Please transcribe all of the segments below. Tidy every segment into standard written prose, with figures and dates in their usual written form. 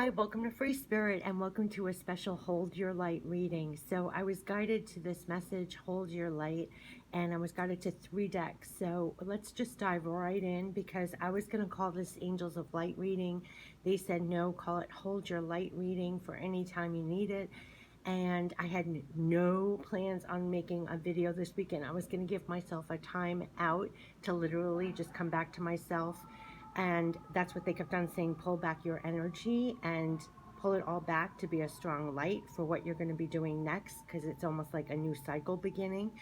Hi, welcome to Free Spirit and welcome to a special Hold Your Light reading. So I was guided to this message, Hold Your Light, and I was guided to 3 decks. So let's just dive right in because I was going to call this Angels of Light reading. They said no, call it Hold Your Light reading for any time you need it. And I had no plans on making a video this weekend. I was going to give myself a time out to literally just come back to myself, and that's what they kept on saying, pull back your energy and pull it all back to be a strong light for what you're going to be doing next, because it's almost like a new cycle beginning.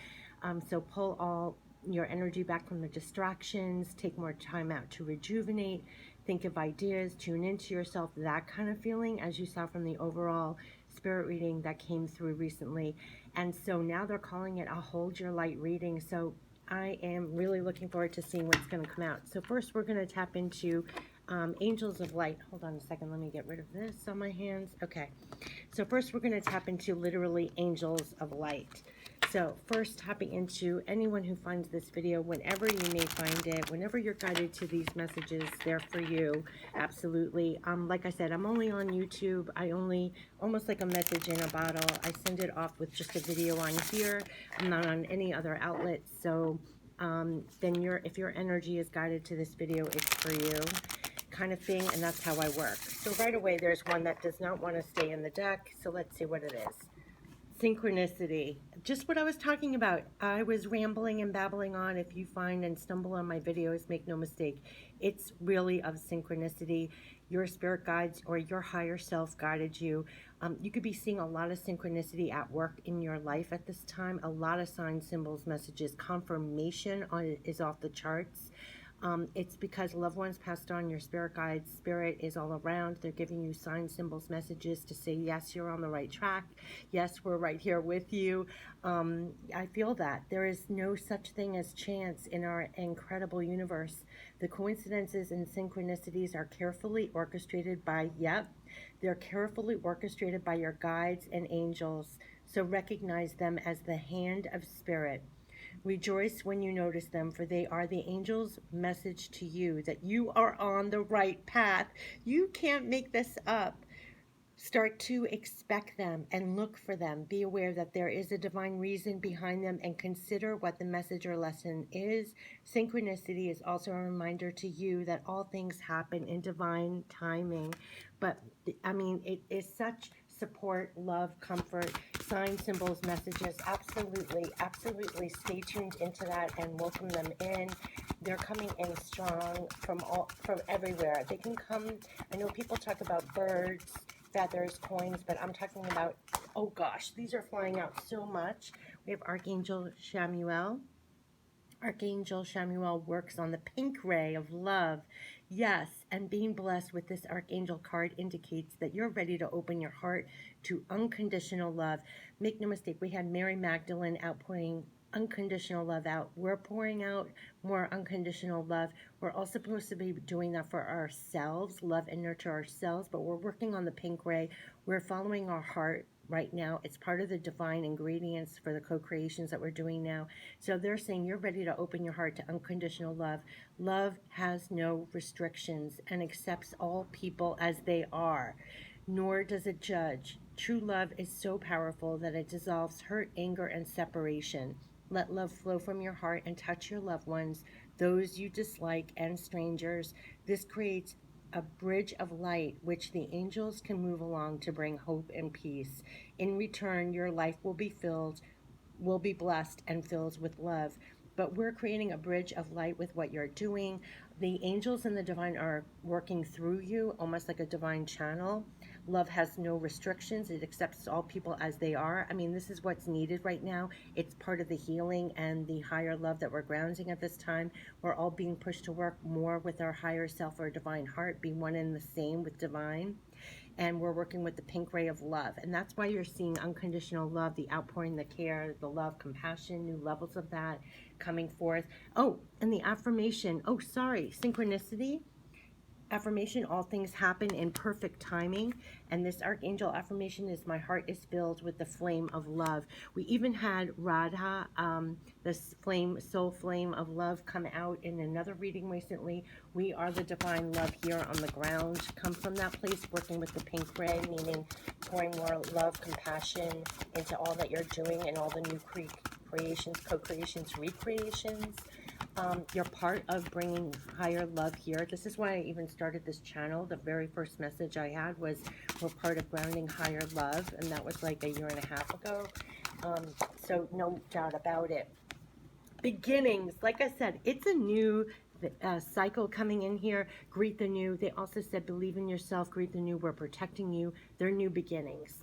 So pull all your energy back from the distractions, take more time out to rejuvenate, think of ideas, tune into yourself, that kind of feeling, as you saw from the overall spirit reading that came through recently. And so now they're calling it a Hold Your Light reading. So I am really looking forward to seeing what's going to come out. So first we're going to tap into Angels of Light. Hold on a second. Let me get rid of this on my hands. Okay. So first we're going to tap into literally Angels of Light. So first, tapping into anyone who finds this video, whenever you may find it, whenever you're guided to these messages, they're for you. Absolutely. Like I said, I'm only on YouTube. I only, almost like a message in a bottle, I send it off with just a video on here. I'm not on any other outlets. So then if your energy is guided to this video, it's for you, kind of thing. And that's how I work. So right away, there's one that does not want to stay in the deck. So let's see what it is. Synchronicity, just what I was talking about. I was rambling and babbling on. If you find and stumble on my videos, make no mistake, it's really of synchronicity. Your spirit guides or your higher self guided you. You could be seeing a lot of synchronicity at work in your life at this time. A lot of signs, symbols, messages. Confirmation on it is off the charts. It's because loved ones passed on, your spirit guides, spirit is all around. They're giving you signs, symbols, messages to say, yes, you're on the right track. Yes, we're right here with you. I feel that there is no such thing as chance in our incredible universe. The coincidences and synchronicities are carefully orchestrated by, they're carefully orchestrated by your guides and angels. So recognize them as the hand of spirit. Rejoice when you notice them, for they are the angel's message to you that you are on the right path. You can't make this up. Start to expect them and look for them. Be aware that there is a divine reason behind them and consider what the message or lesson is. Synchronicity is also a reminder to you that all things happen in divine timing. But I mean, it is such support, love, comfort, signs, symbols, messages. Absolutely, absolutely. Stay tuned into that and welcome them in. They're coming in strong from everywhere. They can come. I know people talk about birds, feathers, coins, but I'm talking about, oh gosh, these are flying out so much. We have Archangel Chamuel. Archangel Chamuel works on the pink ray of love. Yes, and being blessed with this Archangel card indicates that you're ready to open your heart to unconditional love. Make no mistake, we had Mary Magdalene outpouring unconditional love out. We're pouring out more unconditional love. We're all supposed to be doing that for ourselves, love and nurture ourselves, but we're working on the pink ray. We're following our heart right now. It's part of the divine ingredients for the co-creations that we're doing now. So they're saying you're ready to open your heart to unconditional love. Love has no restrictions and accepts all people as they are, nor does it judge. True love is so powerful that it dissolves hurt, anger, and separation. Let love flow from your heart and touch your loved ones, those you dislike, and strangers. This creates a bridge of light which the angels can move along to bring hope and peace. In return, your life will be blessed and filled with love. But we're creating a bridge of light with what you're doing. The angels and the divine are working through you, almost like a divine channel. Love has no restrictions. It accepts all people as they are. I mean, this is what's needed right now. It's part of the healing and the higher love that we're grounding at this time. We're all being pushed to work more with our higher self or divine heart, be one and the same with divine. And we're working with the pink ray of love. And that's why you're seeing unconditional love, the outpouring, the care, the love, compassion, new levels of that coming forth. Oh, and the affirmation. Oh, sorry, synchronicity. Affirmation, all things happen in perfect timing. And this archangel affirmation is, my heart is filled with the flame of love. We even had Radha, this flame, soul flame of love, come out in another reading recently. We are the divine love here on the ground. Come from that place, working with the pink ray, meaning pouring more love, compassion into all that you're doing and all the new creations, co-creations, recreations. You're part of bringing higher love here. This is why I even started this channel. The very first message I had was, we're part of grounding higher love, and that was like a year and a half ago. So no doubt about it. Beginnings, like I said, it's a new cycle coming in here. Greet the new. They also said, believe in yourself, greet the new, we're protecting you. They're new beginnings.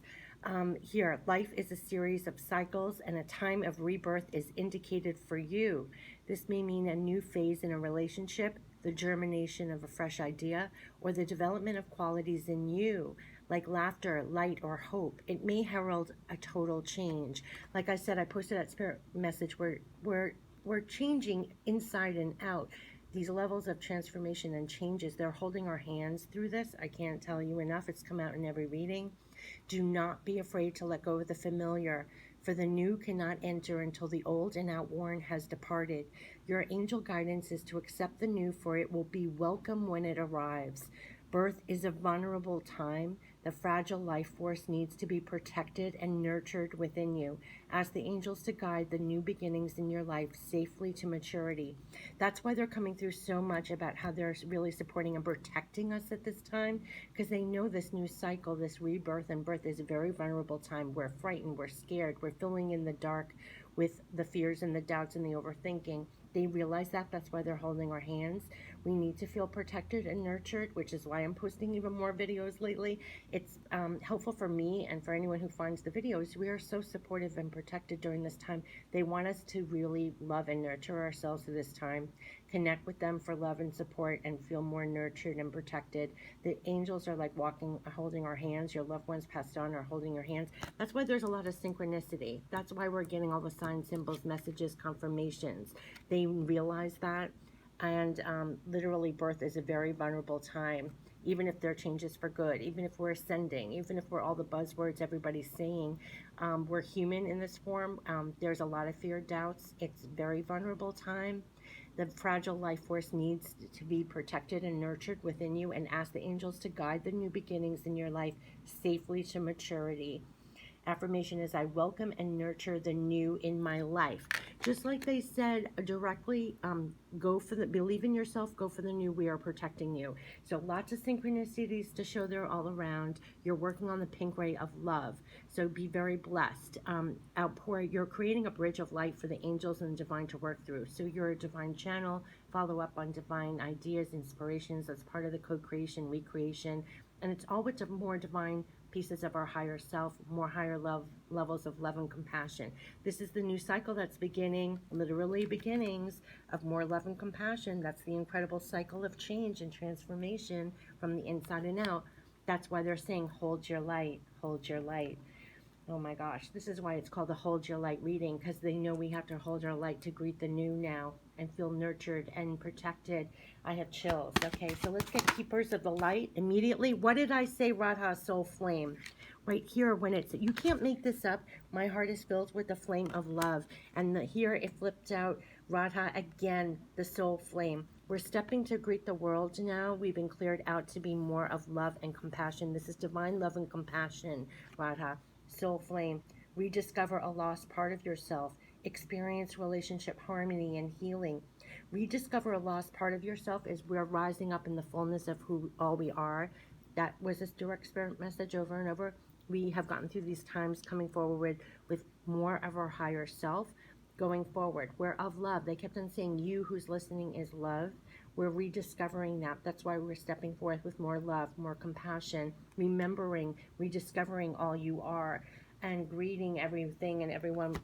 Here, life is a series of cycles, and a time of rebirth is indicated for you. This may mean a new phase in a relationship, the germination of a fresh idea, or the development of qualities in you, like laughter, light, or hope. It may herald a total change. Like I said, I posted that spirit message where we're changing inside and out. These levels of transformation and changes, they're holding our hands through this. I can't tell you enough. It's come out in every reading. Do not be afraid to let go of the familiar, for the new cannot enter until the old and outworn has departed. Your angel guidance is to accept the new, for it will be welcome when it arrives. Birth is a vulnerable time. The fragile life force needs to be protected and nurtured within you. Ask the angels to guide the new beginnings in your life safely to maturity. That's why they're coming through so much about how they're really supporting and protecting us at this time, because they know this new cycle, this rebirth and birth is a very vulnerable time. We're frightened, we're scared, we're filling in the dark with the fears and the doubts and the overthinking. They realize that. That's why they're holding our hands. We need to feel protected and nurtured, which is why I'm posting even more videos lately. It's helpful for me and for anyone who finds the videos. We are so supportive and protected during this time. They want us to really love and nurture ourselves through this time, connect with them for love and support, and feel more nurtured and protected. The angels are like walking, holding our hands. Your loved ones passed on are holding your hands. That's why there's a lot of synchronicity. That's why we're getting all the signs, symbols, messages, confirmations. They realize that. And literally, birth is a very vulnerable time, even if there are changes for good, even if we're ascending, even if we're all the buzzwords everybody's saying. We're human in this form. There's a lot of fear, doubts. It's a very vulnerable time. The fragile life force needs to be protected and nurtured within you, and ask the angels to guide the new beginnings in your life safely to maturity. Affirmation is, I welcome and nurture the new in my life. Just like they said directly, go for the, believe in yourself, go for the new, we are protecting you. So lots of synchronicities to show they're all around. You're working on the pink ray of love. So be very blessed. Outpour, you're creating a bridge of light for the angels and the divine to work through. So you're a divine channel, follow up on divine ideas, inspirations. That's part of the co-creation, recreation. And it's all with more divine pieces of our higher self, more higher levels of love and compassion. This is the new cycle that's beginning, literally beginnings of more love and compassion. That's the incredible cycle of change and transformation from the inside and out. That's why they're saying, hold your light, hold your light. Oh my gosh, this is why it's called the Hold Your Light reading, because they know we have to hold our light to greet the new now and feel nurtured and protected. I have chills. Okay, so let's get Keepers of the Light immediately. What did I say, Radha Soul Flame? Right here, when it's, you can't make this up. My heart is filled with the flame of love. And here it flipped out, Radha again, the soul flame. We're stepping to greet the world now. We've been cleared out to be more of love and compassion. This is divine love and compassion, Radha. Soul flame, rediscover a lost part of yourself, experience relationship harmony and healing. Rediscover a lost part of yourself as we're rising up in the fullness of who all we are. That was a direct spirit message over and over. We have gotten through these times coming forward with more of our higher self. Going forward, we're of love. They kept on saying, you who's listening is love. We're rediscovering that. That's why we're stepping forth with more love, more compassion, remembering, rediscovering all you are, and greeting everything and everyone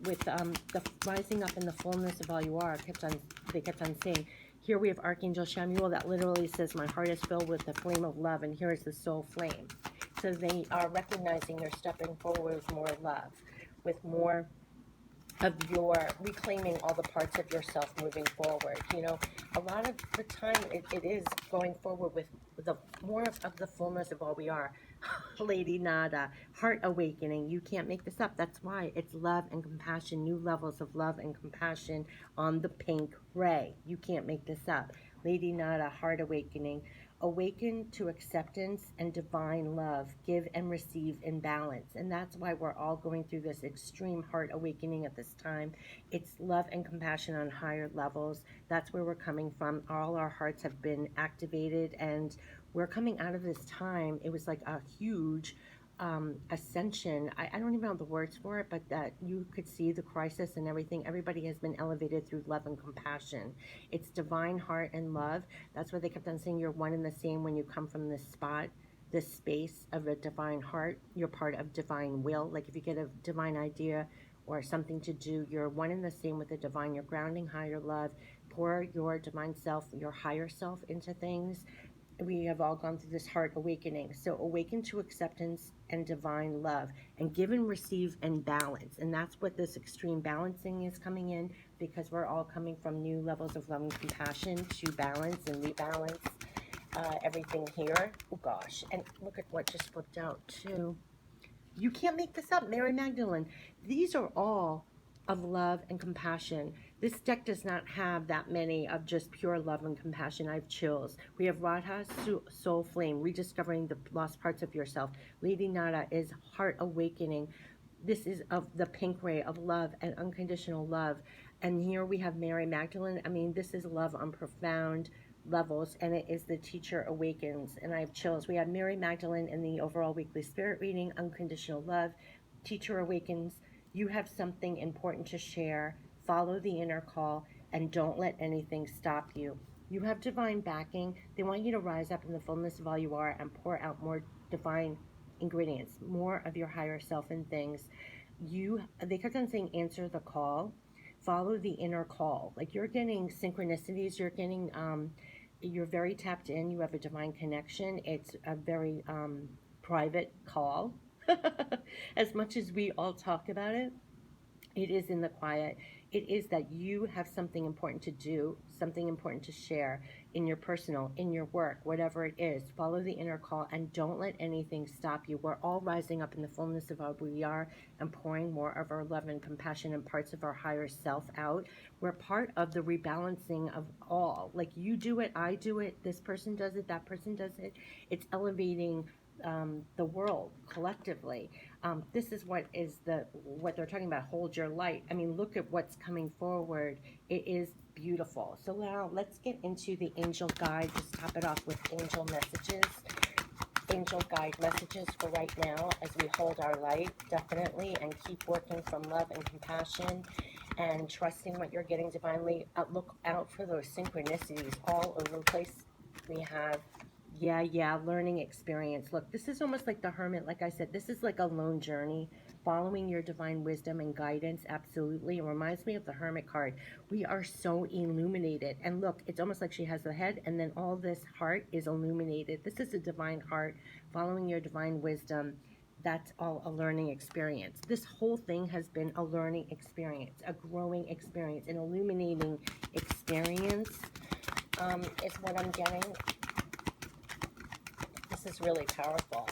with the rising up in the fullness of all you are. They kept on saying, here we have Archangel Chamuel that literally says, my heart is filled with the flame of love, and here is the soul flame. So they are recognizing they're stepping forward with more love, with more of your reclaiming all the parts of yourself moving forward. You know, a lot of the time it is going forward with the more of the fullness of all we are. Lady Nada, heart awakening. You can't make this up. That's why it's love and compassion, new levels of love and compassion on the pink ray. You can't make this up. Lady Nada, heart awakening. Awaken to acceptance and divine love, give and receive in balance. And that's why we're all going through this extreme heart awakening at this time. It's love and compassion on higher levels. That's where we're coming from. All our hearts have been activated, and we're coming out of this time. It was like a huge ascension. I don't even know the words for it, but that you could see the crisis and everything. Everybody has been elevated through love and compassion. It's divine heart and love. That's why they kept on saying you're one and the same when you come from this spot, this space of a divine heart. You're part of divine will. Like if you get a divine idea or something to do, you're one and the same with the divine. You're grounding higher love. Pour your divine self, your higher self into things. We have all gone through this heart awakening. So awaken to acceptance and divine love, and give and receive and balance. And that's what this extreme balancing is coming in, because we're all coming from new levels of love and compassion to balance and rebalance everything here. Oh gosh, and look at what just flipped out too. You can't make this up, Mary Magdalene. These are all of love and compassion. This deck does not have that many of just pure love and compassion. I have chills. We have Radha, Soul Flame, rediscovering the lost parts of yourself. Lady Nada is heart awakening. This is of the pink ray of love and unconditional love. And here we have Mary Magdalene. I mean, this is love on profound levels, and it is the teacher awakens. And I have chills. We have Mary Magdalene in the overall weekly spirit reading, unconditional love, teacher awakens. You have something important to share. Follow the inner call and don't let anything stop you. You have divine backing. They want you to rise up in the fullness of all you are and pour out more divine ingredients, more of your higher self and things. They kept on saying answer the call, follow the inner call. Like you're getting synchronicities, you're very tapped in, you have a divine connection. It's a very private call. As much as we all talk about it, it is in the quiet. It is that you have something important to do, something important to share in your personal, in your work, whatever it is. Follow the inner call and don't let anything stop you. We're all rising up in the fullness of who we are and pouring more of our love and compassion and parts of our higher self out. We're part of the rebalancing of all. Like you do it, I do it, this person does it, that person does it. It's elevating the world collectively. This is what they're talking about. Hold your light. I mean, look at what's coming forward. It is beautiful. So now let's get into the angel guide. Just top it off with angel messages. Angel guide messages for right now as we hold our light, definitely, and keep working from love and compassion and trusting what you're getting divinely. Look out for those synchronicities all over the place. We have learning experience. Look, this is almost like the Hermit. Like I said, this is like a lone journey, following your divine wisdom and guidance. Absolutely. It reminds me of the Hermit card. We are so illuminated. And look, it's almost like she has the head, and then all this heart is illuminated. This is a divine heart, following your divine wisdom. That's all a learning experience. This whole thing has been a learning experience, a growing experience, an illuminating experience is what I'm getting. This is really powerful.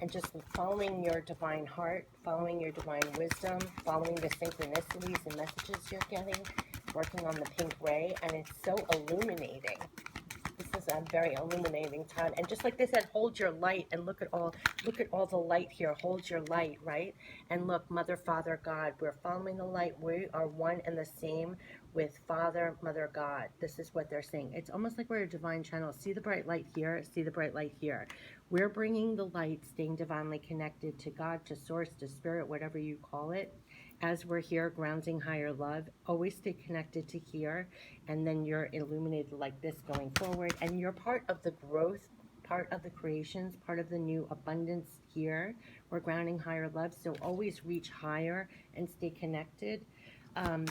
And just following your divine heart, following your divine wisdom, following the synchronicities and messages you're getting, working on the pink ray, and it's so illuminating. This is a very illuminating time. And just like they said, hold your light, and look at all the light here. Hold your light, right? And look, Mother, Father, God, we're following the light. We are one and the same with Father, Mother, God. This is what they're saying. It's almost like we're a divine channel. See the bright light here, see the bright light here. We're bringing the light, staying divinely connected to God, to source, to spirit, whatever you call it. As we're here, grounding higher love, always stay connected to here, and then you're illuminated like this going forward, and you're part of the growth, part of the creations, part of the new abundance here. We're grounding higher love, so always reach higher and stay connected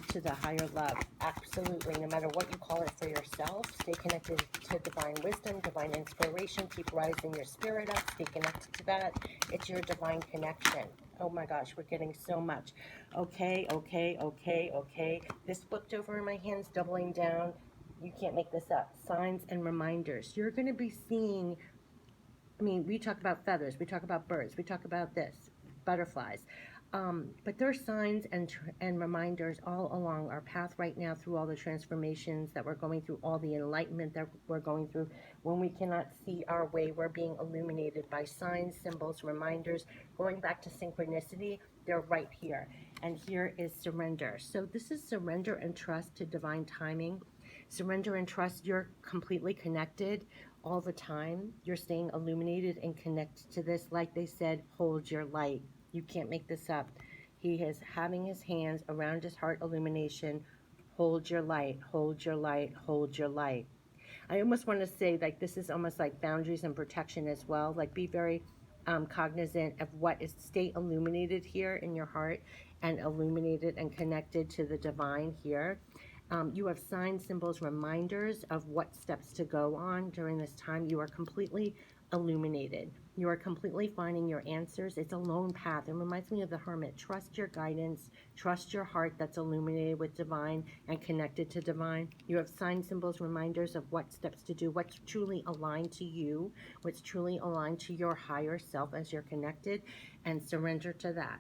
to the higher love. Absolutely, no matter what you call it for yourself, stay connected to divine wisdom, divine inspiration. Keep rising your spirit up, stay connected to that. It's your divine connection. Oh my gosh, we're getting so much. Okay, okay, okay, okay. This flipped over in my hands, doubling down. You can't make this up. Signs and reminders. You're going to be seeing, I mean, we talk about feathers, we talk about birds, we talk about this, butterflies. But there are signs and reminders all along our path right now through all the transformations that we're going through, all the enlightenment that we're going through. When we cannot see our way, we're being illuminated by signs, symbols, reminders. Going back to synchronicity, they're right here. And here is surrender. So this is surrender and trust to divine timing. Surrender and trust, you're completely connected all the time. You're staying illuminated and connected to this. Like they said, hold your light. You can't make this up. He is having his hands around his heart illumination. Hold your light, hold your light, hold your light. I almost want to say like this is almost like boundaries and protection as well. Like be very cognizant of what is, stay illuminated here in your heart and illuminated and connected to the divine here. You have signs, symbols, reminders of what steps to go on during this time. You are completely illuminated. You are completely finding your answers. It's a lone path. It reminds me of the hermit. Trust your guidance. Trust your heart that's illuminated with divine and connected to divine. You have signs, symbols, reminders of what steps to do, what's truly aligned to you, what's truly aligned to your higher self as you're connected, and surrender to that.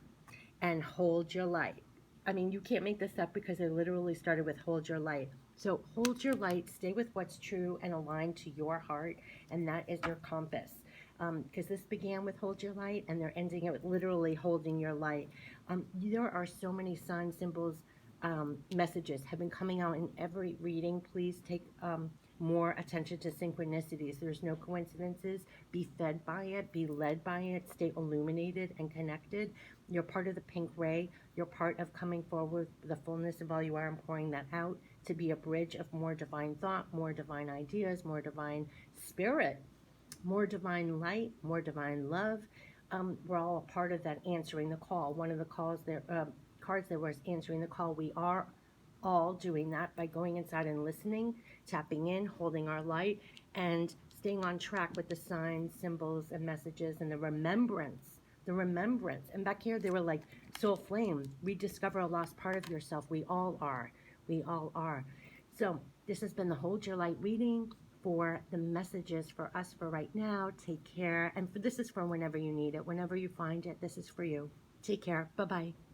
And hold your light. I mean, you can't make this up because it literally started with hold your light. So hold your light, stay with what's true and aligned to your heart, and that is your compass. Because this began with hold your light, and they're ending it with literally holding your light. There are so many signs, symbols, messages have been coming out in every reading. Please take more attention to synchronicities. There's no coincidences. Be fed by it, be led by it, stay illuminated and connected. You're part of the pink ray. You're part of coming forward the fullness of all you are and pouring that out to be a bridge of more divine thought, more divine ideas, more divine spirit, more divine light, more divine love. We're all a part of that answering the call. One of the calls there, cards there was answering the call. We are all doing that by going inside and listening, tapping in, holding our light, and staying on track with the signs, symbols, and messages, and the remembrance. The remembrance. And back here, they were like, soul flame, rediscover a lost part of yourself. We all are. We all are. So this has been the Hold Your Light reading for the messages for us for right now. Take care. And this is for whenever you need it. Whenever you find it, this is for you. Take care. Bye-bye.